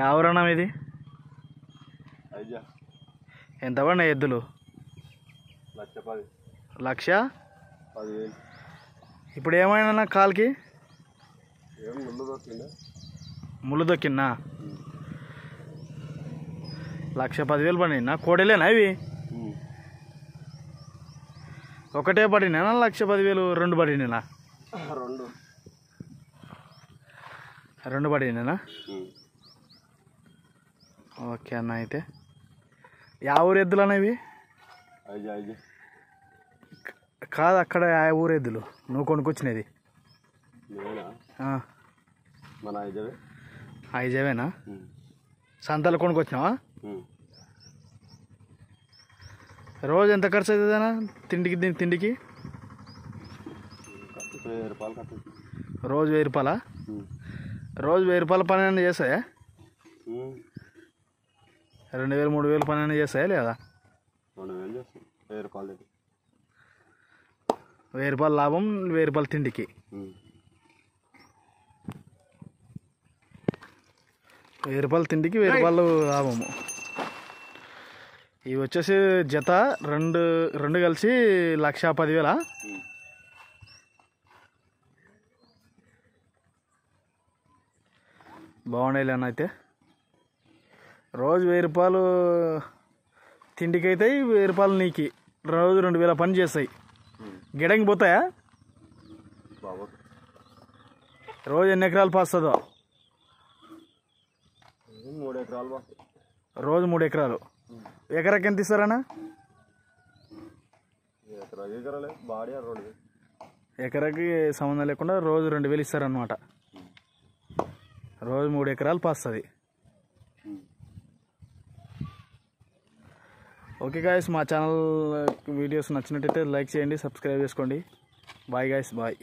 ఎవరన్నా ఇది ఎంత పడినాయి ఎద్దులు? 1,10,000. ఇప్పుడు ఏమైనా కాలుకి ముళ్ళు దొక్కిందా? 1,10,000 పడినా? కోడలేనా ఇవి? ఒకటే పడినా 1,10,000 రెండు పడినా? రెండు పడినా? ఓకే అన్న. అయితే యా ఊరు ఎద్దులు అన్న ఇవి? కాదు, అక్కడ ఆ ఊరు ఎద్దులు నువ్వు కొనుక్కొచ్చినది? ఐజవేనా? సంతలో కొనుక్కొచ్చినావా? రోజు ఎంత ఖర్చు అవుతుందన్నా తిండికి? తిండికి రోజు 1,000 రూపాయలా? రోజు 1,000 రూపాయల పని అయినా చేస్తాయా? 2,000 3,000 పని అయినా చేస్తాయా లేదా? 1,000 రూపాయల లాభం, 1,000 రూపాయల తిండికి. 1,000 రూపాయల తిండికి 1,000 రూపాయలు లాభము. ఇవి వచ్చేసి జత రెండు కలిసి 1,10,000. బాగుండేది అన్న. అయితే రోజు 1,000 రూపాయలు తిండికి అవుతాయి, 1,000 రూపాయలు నీకు. రోజు 2,000 పని చేస్తాయి. గిడంగి పోతాయా? రోజు ఎన్ని ఎకరాలు పాస్తుందో? 3 ఎకరాలు. రోజు 3 ఎకరాలు. ఎకరాకి ఎంత ఇస్తారన్నా? ఎకరాకి సంబంధం లేకుండా రోజు 2,000 ఇస్తారనమాట. రోజు 3 ఎకరాలు పాస్తుంది. ఓకే గాయస్, మా ఛానల్ వీడియోస్ నచ్చినట్టయితే లైక్ చేయండి, సబ్స్క్రైబ్ చేసుకోండి. Bye guys, bye.